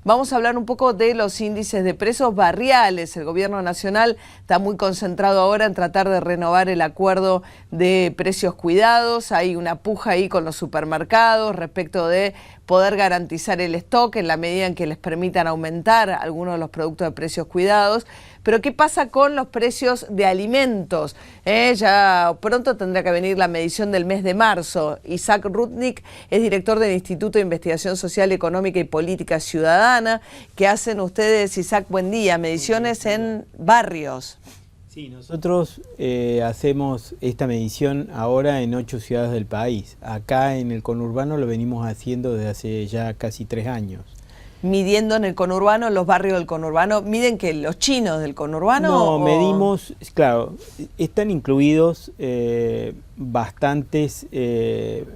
Vamos a hablar un poco de los índices de precios barriales. El gobierno nacional está muy concentrado ahora en tratar de renovar el acuerdo de precios cuidados. Hay una puja ahí con los supermercados respecto de poder garantizar el stock en la medida en que les permitan aumentar algunos de los productos de precios cuidados. Pero ¿qué pasa con los precios de alimentos? Ya pronto tendrá que venir la medición del mes de marzo. Isaac Rudnick es director del Instituto de Investigación Social, Económica y Política Ciudadana. ¿Qué hacen ustedes, Isaac? Buen día. Mediciones en barrios. Sí, nosotros hacemos esta medición ahora en 8 ciudades del país. Acá en el conurbano lo venimos haciendo desde hace ya casi 3 años. Midiendo en el conurbano, los barrios del conurbano, ¿miden que los chinos del conurbano? No, medimos, claro, están incluidos bastantes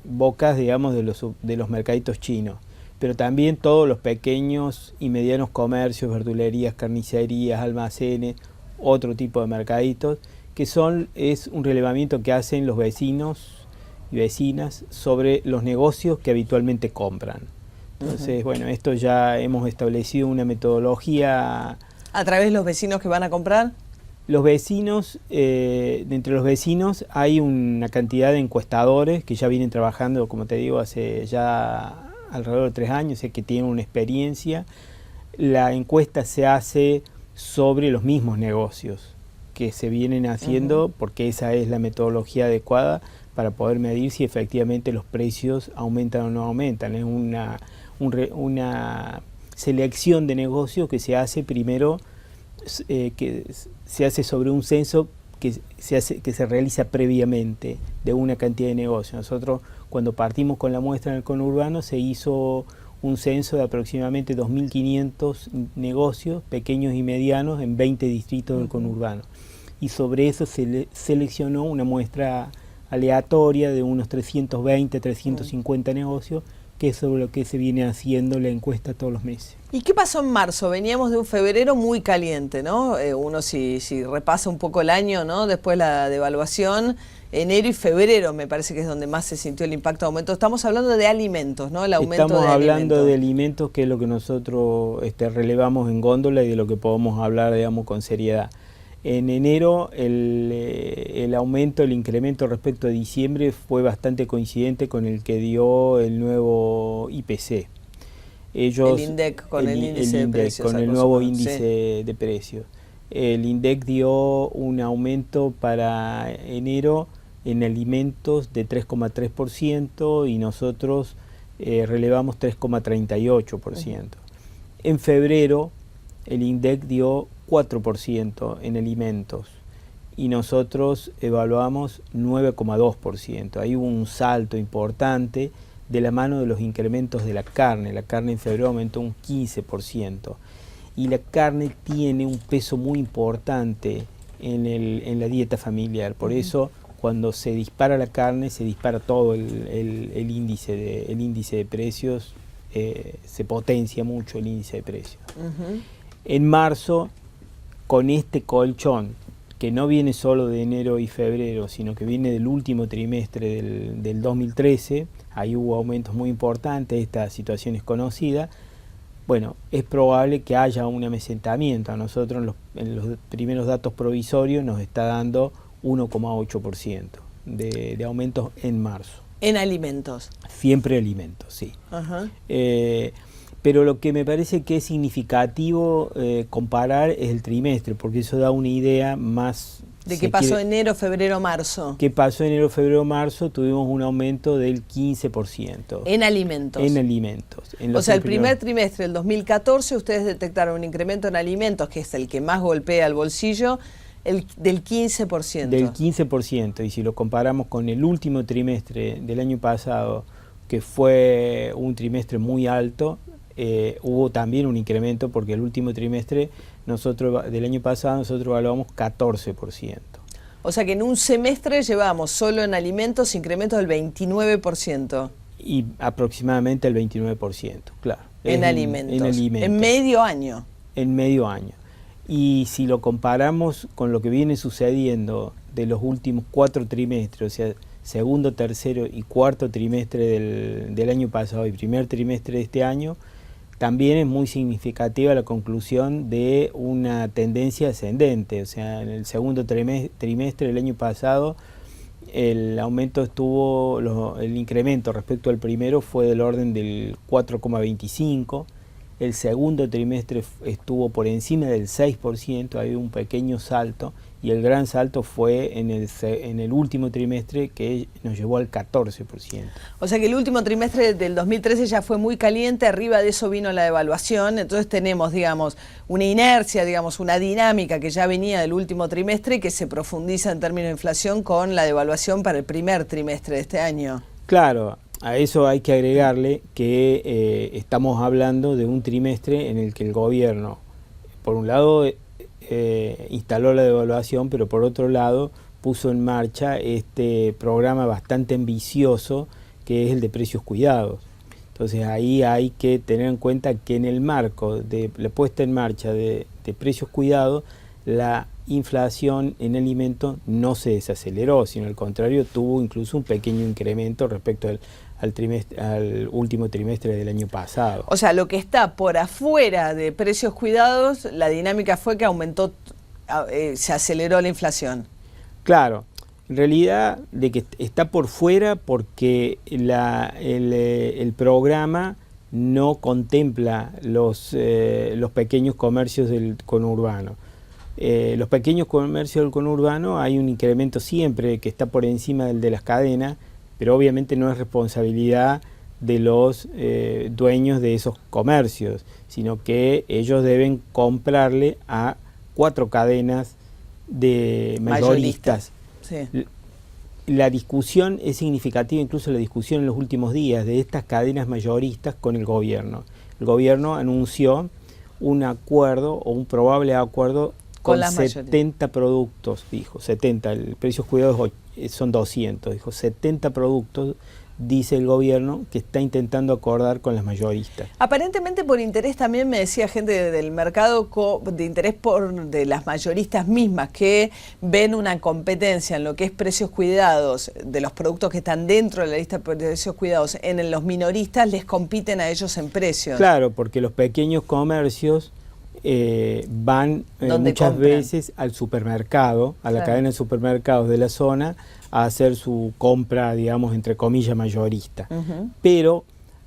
bocas, digamos, de los mercaditos chinos, pero también todos los pequeños y medianos comercios, verdulerías, carnicerías, almacenes, otro tipo de mercaditos, que es un relevamiento que hacen los vecinos y vecinas sobre los negocios que habitualmente compran. Entonces, bueno, esto ya hemos establecido una metodología. ¿A través de los vecinos que van a comprar? Los vecinos, entre los vecinos hay una cantidad de encuestadores que ya vienen trabajando, como te digo, hace ya alrededor de 3 años, que tienen una experiencia. La encuesta se hace sobre los mismos negocios que se vienen haciendo, porque esa es la metodología adecuada para poder medir si efectivamente los precios aumentan o no aumentan. Es una selección de negocios que se hace primero, que se hace sobre un censo que se realiza previamente de una cantidad de negocios. Nosotros, cuando partimos con la muestra en el conurbano, se hizo un censo de aproximadamente 2.500 negocios, pequeños y medianos, en 20 distritos del conurbano. Y sobre eso se seleccionó una muestra aleatoria de unos 320, 350 negocios, que es sobre lo que se viene haciendo la encuesta todos los meses. ¿Y qué pasó en marzo? Veníamos de un febrero muy caliente, ¿no? Uno si repasa un poco el año, ¿no? Después la devaluación, enero y febrero me parece que es donde más se sintió el impacto de aumento. Estamos hablando de alimentos, ¿no? El aumento Estamos de hablando de alimentos, que es lo que nosotros relevamos en góndola y de lo que podemos hablar, digamos, con seriedad. En enero el aumento, el incremento respecto a diciembre fue bastante coincidente con el que dio el nuevo IPC. El INDEC con el índice de precios. Con el nuevo índice de precios. El INDEC dio un aumento para enero en alimentos de 3,3% y nosotros relevamos 3,38%. En febrero el INDEC dio 4% en alimentos y nosotros evaluamos 9,2%. Hay un salto importante de la mano de los incrementos de la carne. La carne en febrero aumentó un 15% y la carne tiene un peso muy importante en la dieta familiar. Por eso, cuando se dispara la carne, se dispara todo el índice de precios, se potencia mucho el índice de precios. En marzo, con este colchón, que no viene solo de enero y febrero, sino que viene del último trimestre del 2013, ahí hubo aumentos muy importantes, esta situación es conocida. Bueno, es probable que haya un amesentamiento. A nosotros en los primeros datos provisorios nos está dando 1,8% de aumentos en marzo. ¿En alimentos? Siempre alimentos, sí. Pero lo que me parece que es significativo comparar es el trimestre, porque eso da una idea más... ¿De qué pasó enero, febrero, marzo? ¿Qué pasó enero, febrero, marzo? Tuvimos un aumento del 15%. ¿En alimentos? En alimentos. O sea, el primer trimestre del 2014 ustedes detectaron un incremento en alimentos, que es el que más golpea el bolsillo, del 15%. Del 15%, y si lo comparamos con el último trimestre del año pasado, que fue un trimestre muy alto, hubo también un incremento, porque el último trimestre del año pasado nosotros evaluamos 14%. O sea que en un semestre llevamos solo en alimentos incrementos del 29%. Y aproximadamente el 29%, claro. En alimentos. En medio año. En medio año. Y si lo comparamos con lo que viene sucediendo de los últimos 4 trimestres, o sea, segundo, tercero y cuarto trimestre del año pasado y primer trimestre de este año, también es muy significativa la conclusión de una tendencia ascendente. O sea, en el segundo trimestre del año pasado, el aumento el incremento respecto al primero fue del orden del 4,25%. El segundo trimestre estuvo por encima del 6%, hay un pequeño salto, y el gran salto fue en el último trimestre, que nos llevó al 14%. O sea que el último trimestre del 2013 ya fue muy caliente, arriba de eso vino la devaluación, entonces tenemos, digamos, una inercia, digamos, una dinámica que ya venía del último trimestre y que se profundiza en términos de inflación con la devaluación para el primer trimestre de este año. Claro. A eso hay que agregarle que estamos hablando de un trimestre en el que el gobierno, por un lado, instaló la devaluación, pero por otro lado puso en marcha este programa bastante ambicioso que es el de precios cuidados. Entonces ahí hay que tener en cuenta que en el marco de la puesta en marcha de precios cuidados, la inflación en alimentos no se desaceleró, sino al contrario tuvo incluso un pequeño incremento respecto al último trimestre del año pasado. O sea, lo que está por afuera de precios cuidados, la dinámica fue que aumentó, se aceleró la inflación. Claro, en realidad de que está por fuera porque el programa no contempla los pequeños comercios del conurbano. Los pequeños comercios del conurbano hay un incremento siempre que está por encima del de las cadenas, pero obviamente no es responsabilidad de los dueños de esos comercios, sino que ellos deben comprarle a 4 cadenas de mayoristas. Sí. La discusión es significativa, incluso la discusión en los últimos días de estas cadenas mayoristas con el gobierno. El gobierno anunció un acuerdo o un probable acuerdo con 70 productos, dijo, 70, el precio cuidados son 200, dijo, 70 productos, dice el gobierno, que está intentando acordar con las mayoristas. Aparentemente por interés también, me decía gente del mercado, de interés de las mayoristas mismas, que ven una competencia en lo que es precios cuidados, de los productos que están dentro de la lista de precios cuidados, en los minoristas les compiten a ellos en precios. Claro, porque los pequeños comercios van muchas veces al supermercado, a la cadena de supermercados de la zona, a hacer su compra, digamos, entre comillas, mayorista. Pero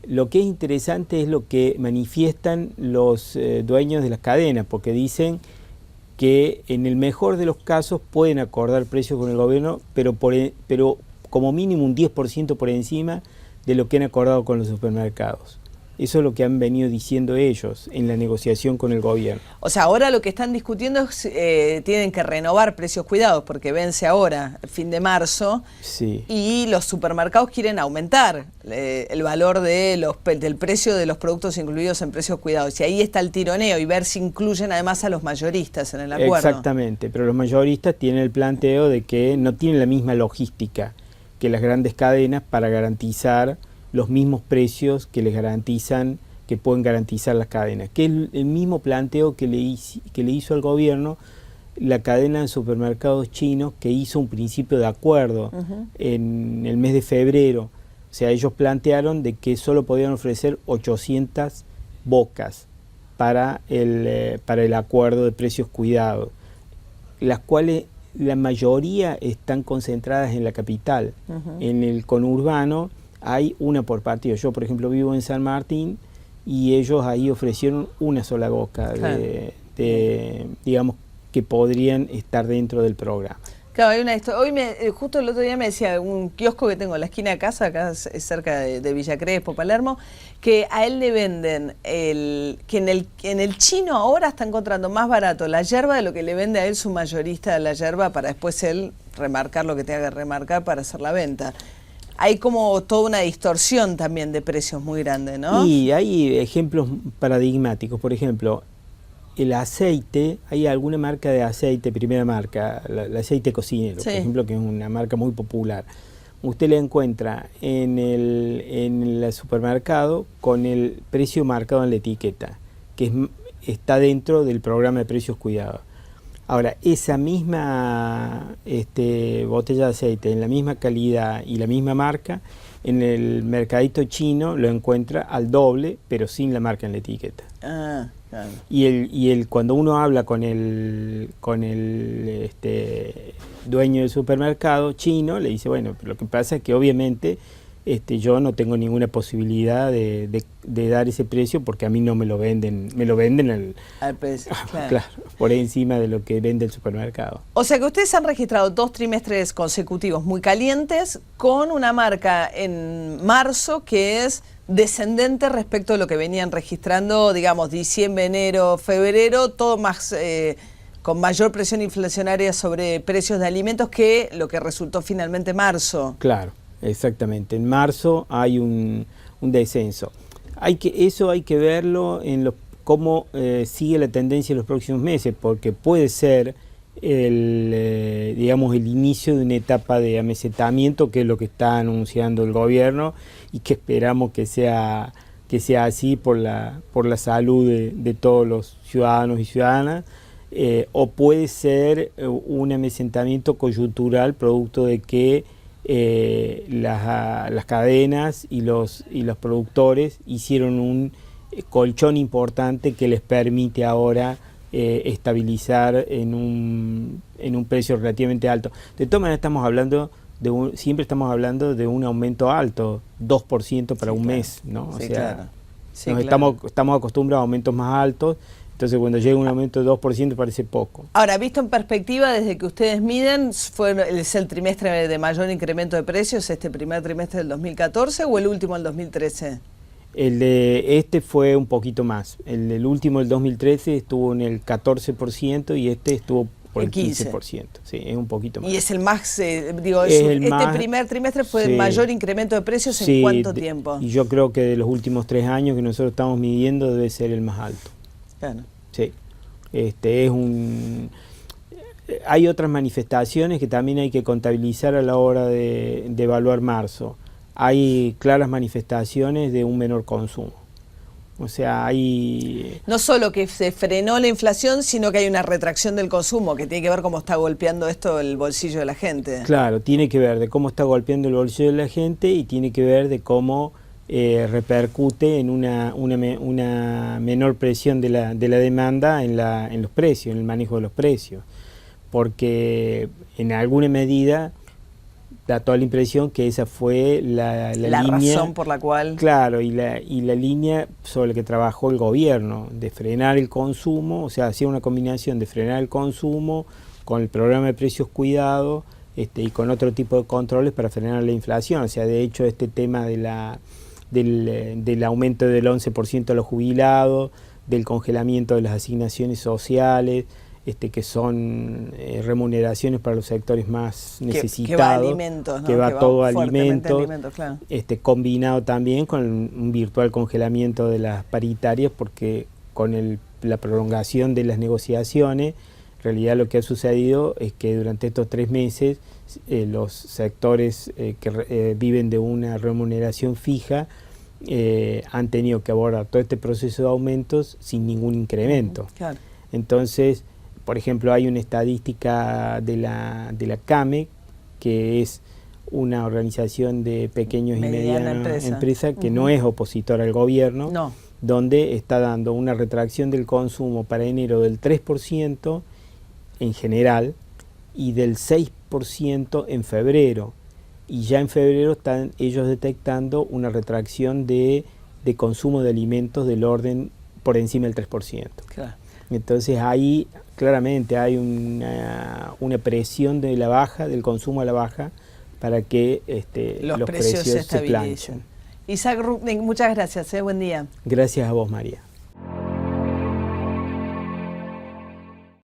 lo que es interesante es lo que manifiestan los dueños de las cadenas, porque dicen que en el mejor de los casos pueden acordar precios con el gobierno, pero como mínimo un 10% por encima de lo que han acordado con los supermercados. Eso es lo que han venido diciendo ellos en la negociación con el gobierno. O sea, ahora lo que están discutiendo es tienen que renovar precios cuidados porque vence ahora, el fin de marzo, sí. Y los supermercados quieren aumentar el valor del precio de los productos incluidos en precios cuidados. Y ahí está el tironeo y ver si incluyen además a los mayoristas en el acuerdo. Exactamente, pero los mayoristas tienen el planteo de que no tienen la misma logística que las grandes cadenas para garantizar los mismos precios que les garantizan, que pueden garantizar las cadenas, que es el mismo planteo que le hizo al gobierno la cadena de supermercados chinos, que hizo un principio de acuerdo en el mes de febrero. O sea, ellos plantearon de que solo podían ofrecer 800 bocas para el acuerdo de precios cuidados, las cuales la mayoría están concentradas en la capital. En el conurbano hay una por partido. Yo, por ejemplo, vivo en San Martín y ellos ahí ofrecieron una sola boca digamos, que podrían estar dentro del programa. Claro, hay una historia. Justo el otro día me decía un kiosco que tengo en la esquina de casa, acá es cerca de Villa Crespo, Palermo, que a él le venden que en el chino ahora está encontrando más barato la yerba de lo que le vende a él su mayorista de la yerba, para después él remarcar lo que tenga que remarcar para hacer la venta. Hay como toda una distorsión también de precios muy grande, ¿no? Y hay ejemplos paradigmáticos. Por ejemplo, el aceite, hay alguna marca de aceite, primera marca, el aceite cocinero, por ejemplo, que es una marca muy popular. Usted la encuentra en el supermercado con el precio marcado en la etiqueta, que está dentro del programa de precios cuidados. Ahora, esa misma botella de aceite, en la misma calidad y la misma marca, En el mercadito chino lo encuentra al doble, pero sin la marca en la etiqueta. Ah, claro. Y cuando uno habla con el dueño del supermercado chino, le dice, bueno, lo que pasa es que obviamente yo no tengo ninguna posibilidad de dar ese precio porque a mí no me lo venden Al precio, claro. claro, por encima de lo que vende el supermercado. O sea que ustedes han registrado 2 trimestres consecutivos muy calientes con una marca en marzo que es descendente respecto a lo que venían registrando, digamos, diciembre, enero, febrero, todo más con mayor presión inflacionaria sobre precios de alimentos que lo que resultó finalmente marzo. Claro, exactamente. En marzo hay un descenso. Eso hay que verlo en cómo sigue la tendencia en los próximos meses, porque puede ser digamos, el inicio de una etapa de amesetamiento, que es lo que está anunciando el gobierno y que esperamos que sea así por la salud de todos los ciudadanos y ciudadanas, o puede ser un amesetamiento coyuntural producto de que las cadenas y los productores hicieron un colchón importante que les permite ahora estabilizar en un precio relativamente alto. De todas maneras siempre estamos hablando de un aumento alto, 2% para un mes, ¿no? Sí, o sea, claro. Sí, estamos acostumbrados a aumentos más altos, entonces cuando llega un aumento de 2% parece poco. Ahora, visto en perspectiva, desde que ustedes miden, ¿es el trimestre de mayor incremento de precios, este primer trimestre del 2014 o el último del 2013? El de fue un poquito más. El último, el 2013, estuvo en el 14% y estuvo por el 15%. Sí, es un poquito más. Y es el más, primer trimestre fue el mayor incremento de precios en ¿cuánto tiempo? Y yo creo que de los últimos 3 años que nosotros estamos midiendo debe ser el más alto. Claro. Sí. Hay otras manifestaciones que también hay que contabilizar a la hora de evaluar marzo. Hay claras manifestaciones de un menor consumo. O sea, hay... No solo que se frenó la inflación, sino que hay una retracción del consumo, que tiene que ver cómo está golpeando esto el bolsillo de la gente. Claro, tiene que ver de cómo está golpeando el bolsillo de la gente y tiene que ver de cómo repercute en una menor presión de la demanda en los precios, en el manejo de los precios. Porque en alguna medida da toda la impresión que esa fue la línea, razón por la cual... Claro, y la línea sobre la que trabajó el gobierno, de frenar el consumo, o sea, hacía una combinación de frenar el consumo con el programa de precios cuidados y con otro tipo de controles para frenar la inflación. O sea, de hecho, este tema del aumento del 11% a los jubilados, del congelamiento de las asignaciones sociales, que son remuneraciones para los sectores más necesitados, que va a alimentos, ¿no? que va todo a alimentos, claro. Combinado también con un virtual congelamiento de las paritarias, porque con la prolongación de las negociaciones, en realidad lo que ha sucedido es que durante estos 3 meses los sectores que viven de una remuneración fija han tenido que abordar todo este proceso de aumentos sin ningún incremento. Claro. Entonces, por ejemplo, hay una estadística de la CAME, que es una organización de pequeños y medianas empresas que no es opositora al gobierno, donde está dando una retracción del consumo para enero del 3% en general y del 6% en febrero. Y ya en febrero están ellos detectando una retracción de consumo de alimentos del orden por encima del 3%. Claro. Entonces ahí claramente hay una presión de la baja, del consumo a la baja, para que los precios se planchen. Isaac Rupnik, muchas gracias, buen día. Gracias a vos, María.